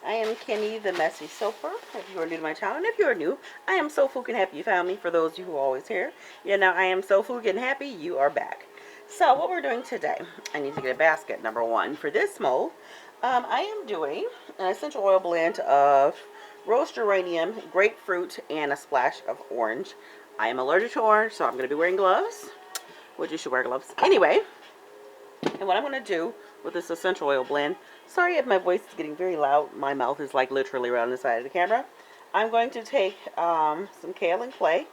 I am Kenny, the Messy Soaper. If you are new to my channel, and if you are new, I am so freaking happy you found me. For those of you who are always here, yeah, now I am so freaking happy you are back. So what we're doing today, I need to get a basket, number one. For this mold, I am doing an essential oil blend of rose geranium, grapefruit, and a splash of orange. I am allergic to orange, so I'm going to be wearing gloves, which you should wear gloves. Anyway, and what I'm going to do with this essential oil blend, sorry if my voice is getting very loud, my mouth is like literally around the side of the camera. I'm going to take some KAOLIN clay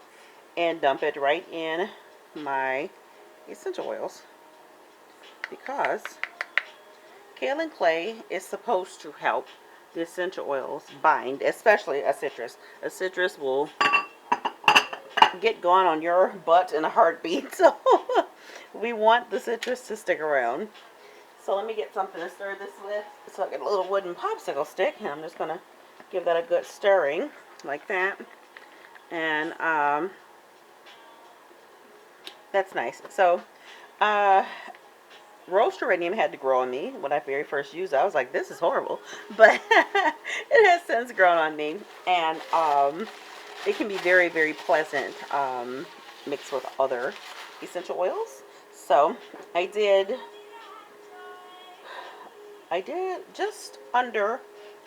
and dump it right in my essential oils, because KAOLIN clay is supposed to help the essential oils bind, especially a citrus. A citrus will get gone on your butt in a heartbeat, so we want the citrus to stick around. So let me get something to stir this with. So I get a little wooden popsicle stick, and I'm just going to give that a good stirring, like that. And that's nice. So rose geranium had to grow on me when I very first used it. I was like, this is horrible. But it has since grown on me. And it can be very, very pleasant mixed with other essential oils. So I did just under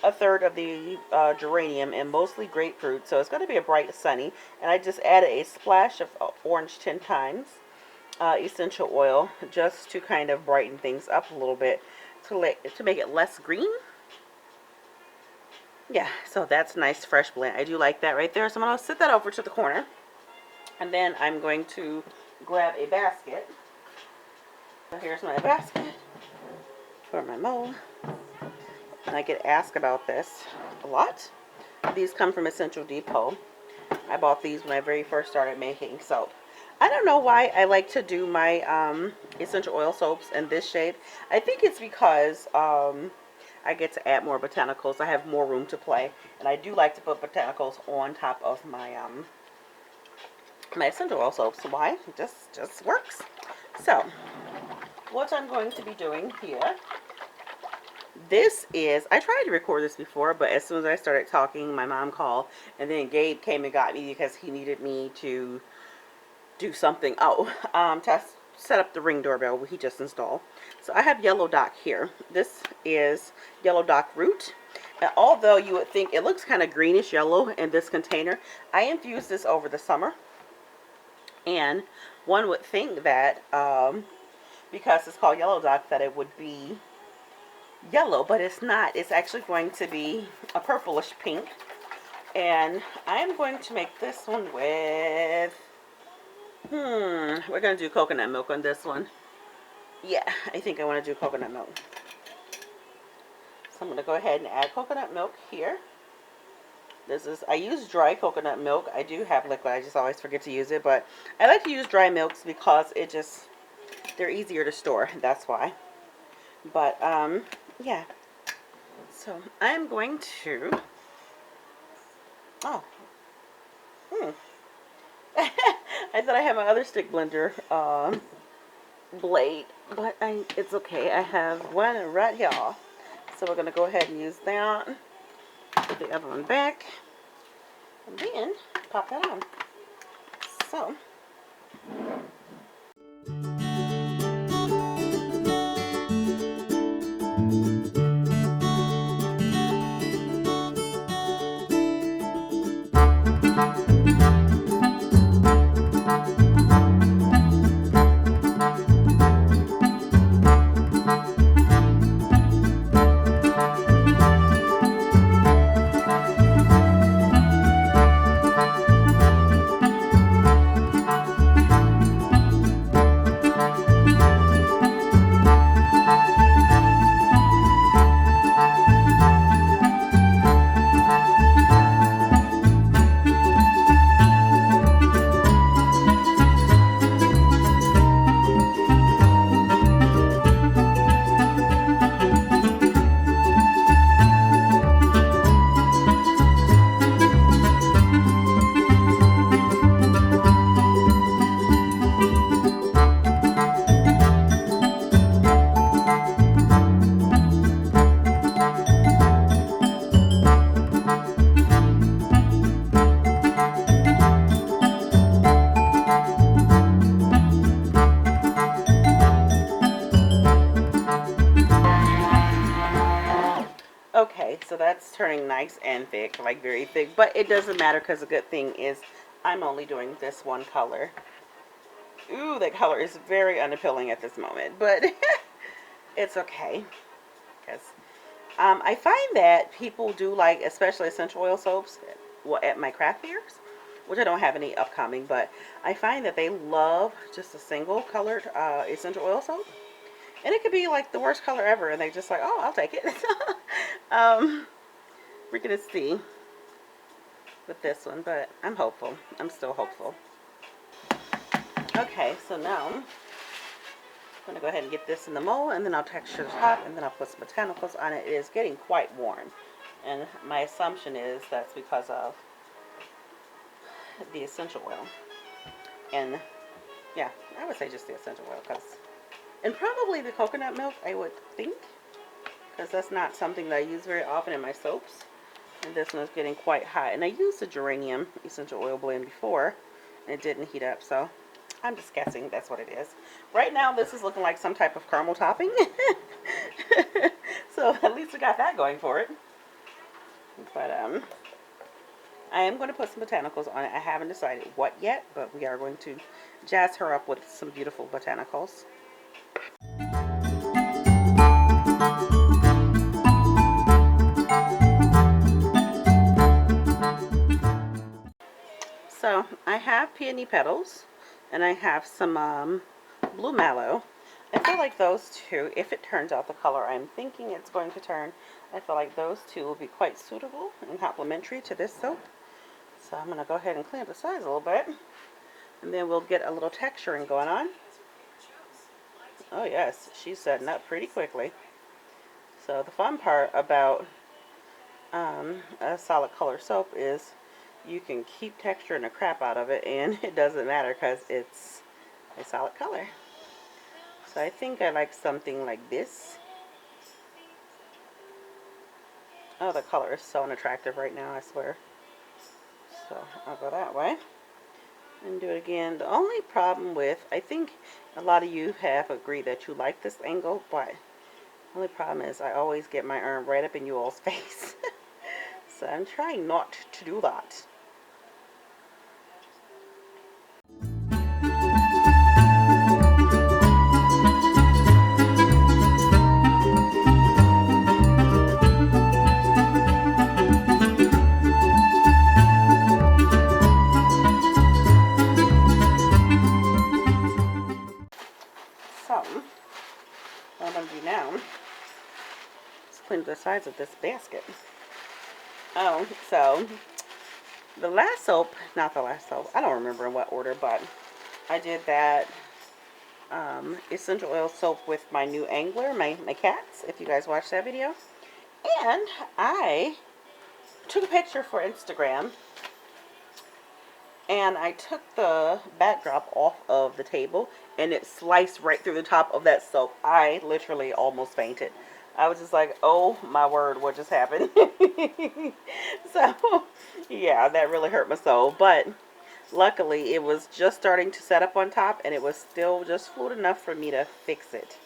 a third of the geranium and mostly grapefruit, so it's going to be a bright sunny. And I just added a splash of orange 10 times essential oil, just to kind of brighten things up a little bit, to make it less green. Yeah, so that's nice fresh blend. I do like that right there. So I'm going to sit that over to the corner, and then I'm going to grab a basket. So here's my basket for my mold, and I get asked about this a lot. These come from Essential Depot. I bought these when I very first started making soap. I don't know why I like to do my essential oil soaps in this shade. I think it's because I get to add more botanicals. I have more room to play, and I do like to put botanicals on top of my my essential oil soaps. Why? It just works. So what I'm going to be doing here, this is, I tried to record this before, but as soon as I started talking, my mom called, and then Gabe came and got me because he needed me to do something. To set up the Ring doorbell he just installed. So I have yellow dock here. This is yellow dock root. And although you would think it looks kind of greenish yellow in this container, I infused this over the summer. And one would think that because it's called yellow dock, that it would be yellow, but it's not. It's actually going to be a purplish pink. And I'm going to make this one with we're going to do coconut milk on this one. Yeah, I think I want to do coconut milk. So I'm going to go ahead and add coconut milk here. I use dry coconut milk. I do have liquid, I just always forget to use it, but I like to use dry milks because they're easier to store, that's why. But yeah, so I'm going to I thought I had my other stick blender blade, but it's okay. I have one right here. So we're going to go ahead and use that. Put the other one back, and then pop that on. So Okay, so that's turning nice and thick, like very thick, but it doesn't matter because the good thing is I'm only doing this one color. Ooh, that color is very unappealing at this moment, but it's okay because I find that people do like, especially essential oil soaps, at my craft fairs, which I don't have any upcoming, but I find that they love just a single colored essential oil soap. And it could be like the worst color ever, and they just like, oh, I'll take it. We're gonna see with this one, but I'm hopeful. I'm still hopeful. Okay, so now I'm gonna go ahead and get this in the mold, and then I'll texture the top, and then I'll put some botanicals on it. It is getting quite warm, and my assumption is that's because of the essential oil. And yeah, I would say just the essential oil, and probably the coconut milk, I would think, because that's not something that I use very often in my soaps. And this one is getting quite hot. And I used the geranium essential oil blend before, and it didn't heat up, so I'm just guessing that's what it is. Right now, this is looking like some type of caramel topping. So at least we got that going for it. But I am going to put some botanicals on it. I haven't decided what yet, but we are going to jazz her up with some beautiful botanicals. So I have peony petals, and I have some blue mallow. I feel like those two, if it turns out the color I'm thinking it's going to turn, I feel like those two will be quite suitable and complementary to this soap. So I'm going to go ahead and clean up the sides a little bit, and then we'll get a little texturing going on. Oh yes, she's setting up pretty quickly. So the fun part about a solid color soap is you can keep texturing the crap out of it, and it doesn't matter because it's a solid color. So I think I like something like this. Oh, the color is so unattractive right now, I swear. So I'll go that way and do it again. The only problem with, I think a lot of you have agreed that you like this angle, but the only problem is I always get my arm right up in you all's face. So I'm trying not to do that. So what I'm going to do now is clean the sides of this basket. Oh, so the last soap, not the last soap, I don't remember in what order, but I did that essential oil soap with my new angler, my cats, if you guys watched that video. And I took a picture for Instagram, and I took the backdrop off of the table, and it sliced right through the top of that soap. I literally almost fainted. I was just like, oh my word, what just happened? So yeah, that really hurt my soul, but luckily it was just starting to set up on top, and it was still just fluid enough for me to fix it.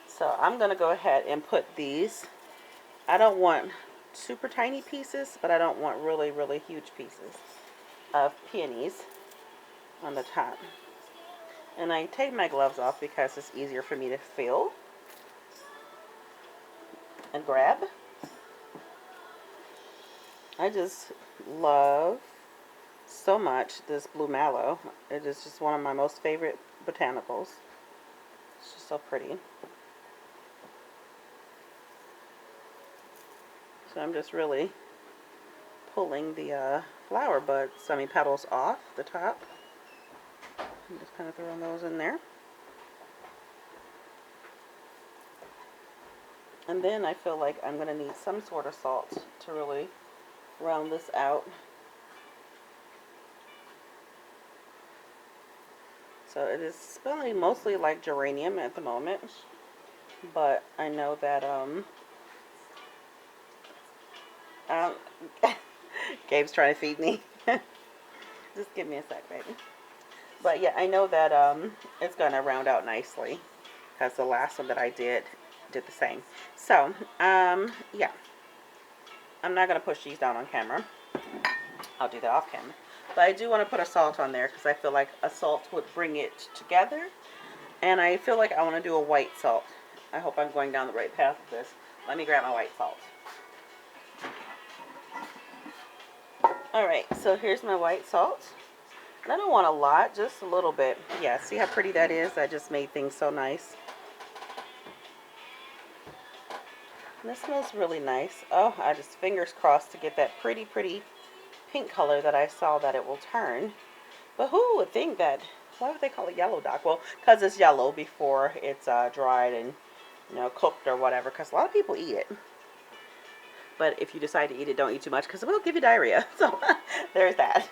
So I'm gonna go ahead and put these, I don't want super tiny pieces, but I don't want really huge pieces of peonies on the top. And I take my gloves off because it's easier for me to feel and grab. I just love so much this blue mallow. It is just one of my most favorite botanicals. It's just so pretty. So I'm just really pulling the flower buds, petals off the top. I'm just kind of throwing those in there. And then I feel like I'm going to need some sort of salt to really round this out. So it is smelling mostly like geranium at the moment, but I know that Gabe's trying to feed me. Just give me a sec, baby. But yeah, I know that it's going to round out nicely because the last one that I did the same. So yeah, I'm not going to push these down on camera. I'll do that off camera. But I do want to put a salt on there because I feel like a salt would bring it together. And I feel like I want to do a white salt. I hope I'm going down the right path with this. Let me grab my white salt. Alright, so here's my white salt. And I don't want a lot, just a little bit. Yeah, see how pretty that is? I just made things so nice. And this smells really nice. Oh, I just fingers crossed to get that pretty, pretty pink color that I saw that it will turn. But who would think that, why would they call it yellow dock? Well, because it's yellow before it's dried and, you know, cooked or whatever. Because a lot of people eat it. But if you decide to eat it, don't eat too much because it will give you diarrhea. So there's that.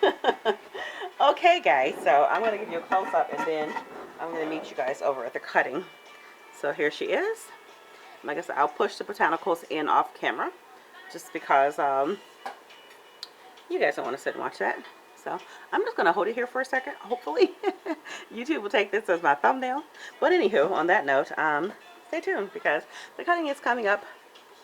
Okay, guys. So I'm going to give you a close-up and then I'm going to meet you guys over at the cutting. So here she is. Like I said, I'll push the botanicals in off camera just because you guys don't want to sit and watch that. So I'm just going to hold it here for a second. Hopefully YouTube will take this as my thumbnail. But anywho, on that note, stay tuned because the cutting is coming up.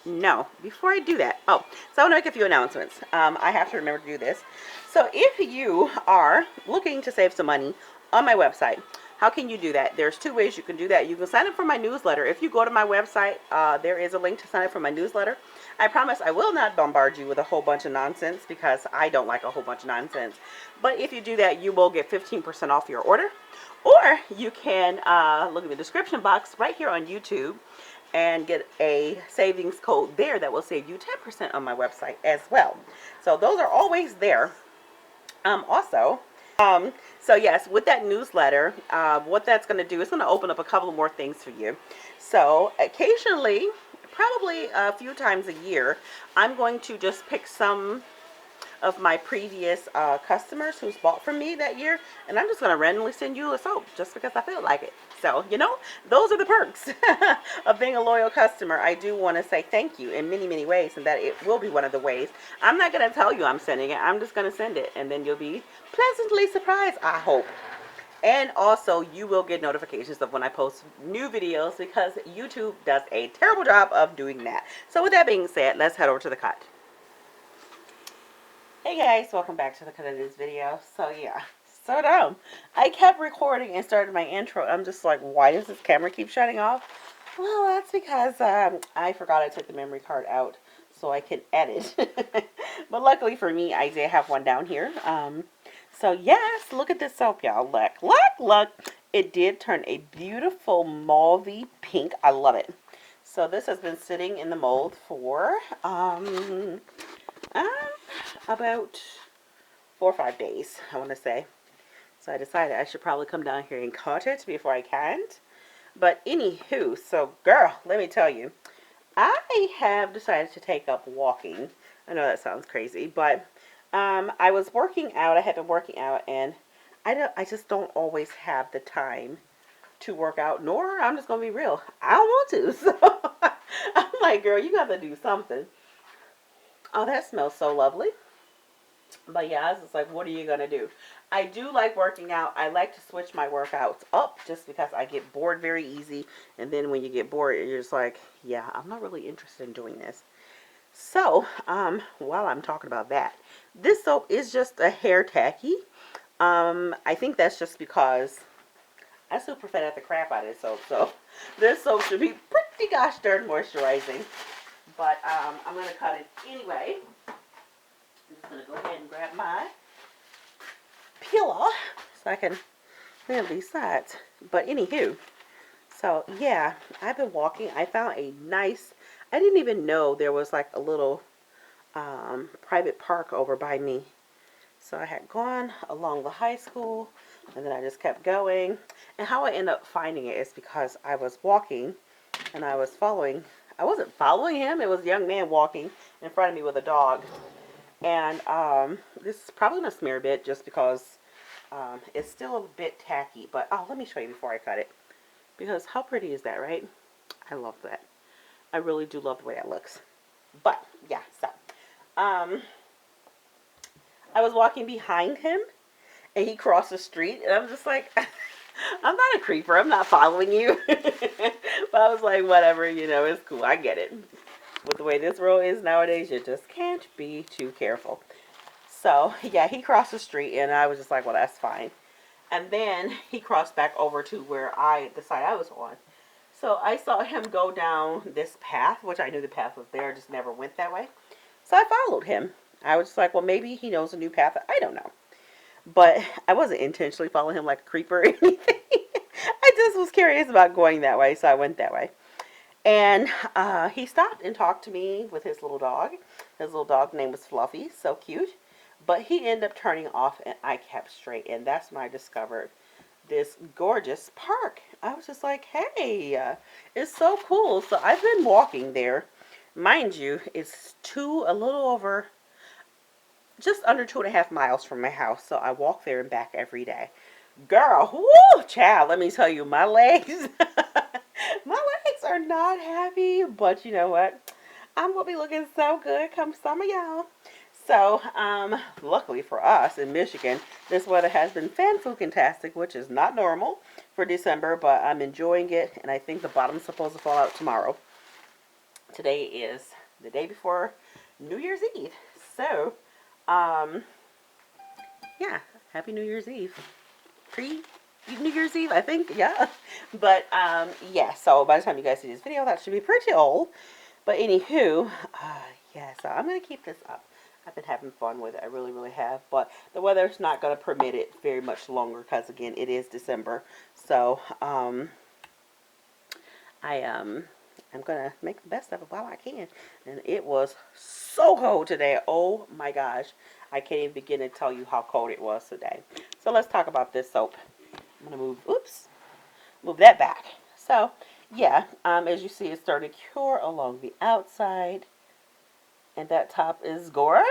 No, before I do that, so I want to make a few announcements. I have to remember to do this. So if you are looking to save some money on my website, how can you do that? There's two ways you can do that. You can sign up for my newsletter. If you go to my website, there is a link to sign up for my newsletter. I promise I will not bombard you with a whole bunch of nonsense because I don't like a whole bunch of nonsense. But if you do that, you will get 15% off your order. Or you can look in the description box right here on YouTube and get a savings code there that will save you 10% on my website as well. So those are always there. So yes, with that newsletter, what that's going to do is going to open up a couple more things for you. So occasionally, probably a few times a year, I'm going to just pick some of my previous customers who's bought from me that year, and I'm just going to randomly send you a soap just because I feel like it. So, you know, those are the perks of being a loyal customer. I do want to say thank you in many, many ways, and that it will be one of the ways. I'm not going to tell you I'm sending it. I'm just going to send it, and then you'll be pleasantly surprised, I hope. And also, you will get notifications of when I post new videos because YouTube does a terrible job of doing that. So with that being said, let's head over to the cut. Hey guys, welcome back to the cut of this video. So yeah, so dumb. I kept recording and started my intro. I'm just like, why does this camera keep shutting off? Well, that's because I forgot I took the memory card out so I can edit. But luckily for me, I did have one down here. So yes, look at this soap, y'all. Look. It did turn a beautiful mauvey pink. I love it. So this has been sitting in the mold for about 4 or 5 days, I want to say. So I decided I should probably come down here and cut it before I can't. But anywho, so girl, let me tell you, I have decided to take up walking. I know that sounds crazy, but I was working out. I had been working out, and I just don't always have the time to work out, nor, I'm just going to be real, I don't want to. So I'm like, girl, you got to do something. Oh, that smells so lovely. But yeah, I was just like, what are you going to do? I do like working out. I like to switch my workouts up just because I get bored very easy. And then when you get bored, you're just like, yeah, I'm not really interested in doing this. So, while I'm talking about that, this soap is just a hair tacky. I think that's just because I super fed at the crap out of this soap. So, this soap should be pretty gosh darn moisturizing. But I'm going to cut it anyway. I'm just going to go ahead and grab my peeler so I can clean up these sides. But anywho, so yeah, I've been walking. I found a nice, I didn't even know there was like a little private park over by me. So I had gone along the high school and then I just kept going. And how I ended up finding it is because I was walking and I was following, I wasn't following him, it was a young man walking in front of me with a dog. And this is probably going to smear a bit just because it's still a bit tacky. But, oh, let me show you before I cut it. Because how pretty is that, right? I love that. I really do love the way that looks. But, yeah, so. I was walking behind him. And he crossed the street. And I'm just like, I'm not a creeper. I'm not following you. But I was like, whatever, you know, it's cool. I get it. with the way this road is nowadays, you just can't be too careful. So, yeah, he crossed the street, and I was just like, well, that's fine. And then he crossed back over to where the side I was on. So I saw him go down this path, which I knew the path was there, just never went that way. So I followed him. I was just like, well, maybe he knows a new path. I don't know. But I wasn't intentionally following him like a creeper or anything. I just was curious about going that way, so I went that way. And he stopped and talked to me with his little dog. His little dog name was Fluffy, so cute. But he ended up turning off, and I kept straight. And that's when I discovered this gorgeous park. I was just like, hey, it's so cool. So I've been walking there. Mind you, it's a little over, just under 2.5 miles from my house. So I walk there and back every day. Girl, whoo, child, let me tell you, my legs, my legs are not happy. But you know what? I'm going to be looking so good come summer, y'all. So, luckily for us in Michigan, this weather has been fan-fucking-tastic, which is not normal for December, but I'm enjoying it, and I think the bottom's supposed to fall out tomorrow. Today is the day before New Year's Eve. So, yeah, Happy New Year's Eve. Pre-New Year's Eve, I think, yeah. But, yeah, so by the time you guys see this video, that should be pretty old. But anywho, yeah, so I'm going to keep this up. I've been having fun with it. I really, really have. But the weather's not going to permit it very much longer because, again, it is December. So, I'm going to make the best of it while I can. And it was so cold today. Oh, my gosh. I can't even begin to tell you how cold it was today. So, let's talk about this soap. I'm going to move that back. So, yeah, as you see, it's starting to cure along the outside. And that top is gorge.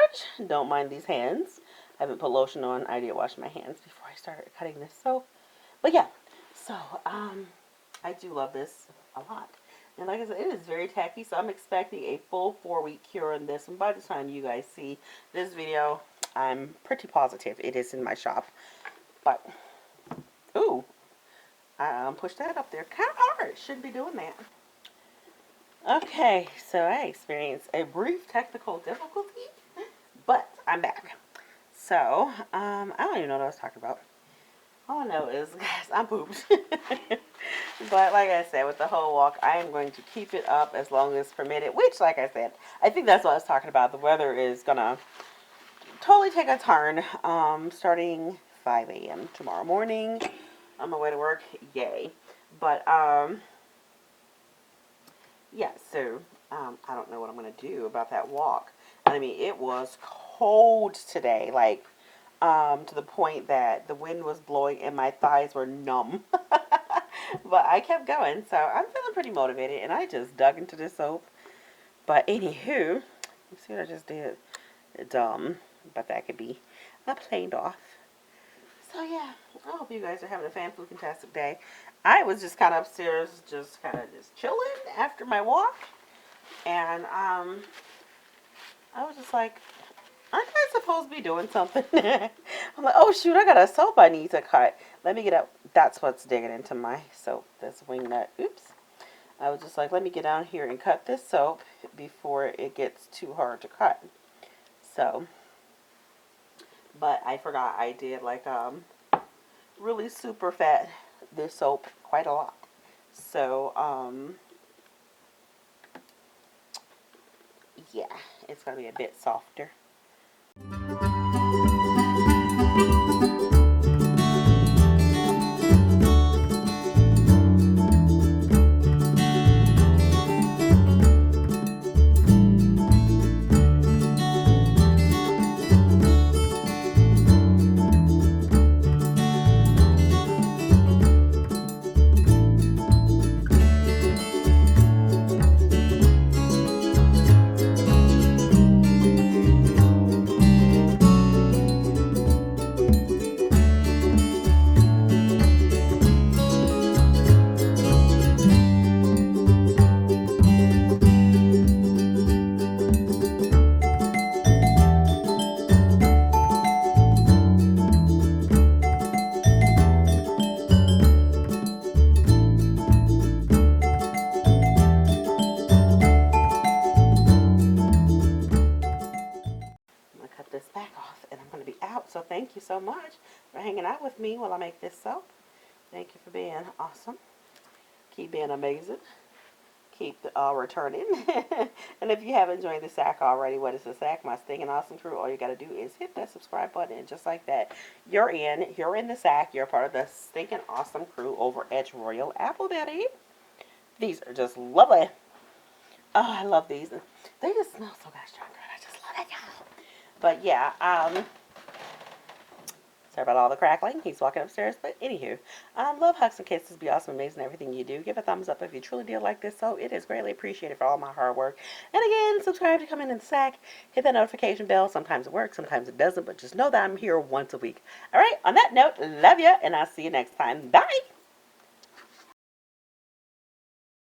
Don't mind these hands. I haven't put lotion on. I did wash my hands before I started cutting this soap. But yeah, so I do love this a lot. And like I said, it is very tacky, so I'm expecting a full 4-week cure on this. And by the time you guys see this video, I'm pretty positive it is in my shop. But, ooh, I pushed that up there kind of hard. Shouldn't be doing that. Okay, so I experienced a brief technical difficulty, but I'm back. So, I don't even know what I was talking about. All I know is, guys, I'm pooped. But like I said, with the whole walk, I am going to keep it up as long as permitted, which, like I said, I think that's what I was talking about. The weather is going to totally take a turn starting 5 a.m. tomorrow morning. On my way to work, yay. But, yeah, so, I don't know what I'm going to do about that walk. I mean, it was cold today, like, to the point that the wind was blowing and my thighs were numb. But I kept going, so I'm feeling pretty motivated, and I just dug into this soap. But anywho, you see what I just did? Dumb, but that could be planed off. So yeah, I hope you guys are having a fan-fucking-tastic day. I was just kind of upstairs, just chilling after my walk. And, I was just like, aren't I supposed to be doing something? I'm like, oh shoot, I got a soap I need to cut. Let me get up. That's what's digging into my soap, this wing nut. Oops. I was just like, let me get down here and cut this soap before it gets too hard to cut. So, but I forgot I did like, really super fat this soap quite a lot. So, yeah, it's going to be a bit softer. So thank you so much for hanging out with me while I make this soap. Thank you for being awesome. Keep being amazing. Keep returning. And if you haven't joined the SAC already, what is the SAC? My stinking awesome crew. All you got to do is hit that subscribe button, and just like that, you're in the SAC. You're part of the stinking awesome crew over at Royal Appleberry. These are just lovely. Oh, I love these. They just smell so gosh darn good. I just love it, y'all. But yeah, sorry about all the crackling. He's walking upstairs. But anywho, love, hugs, and kisses. Be awesome, amazing, everything you do. Give a thumbs up if you truly did like this. So it is greatly appreciated for all my hard work. And again, subscribe to come in the SAC. Hit that notification bell. Sometimes it works, sometimes it doesn't. But just know that I'm here once a week. All right. On that note, love ya, and I'll see you next time. Bye.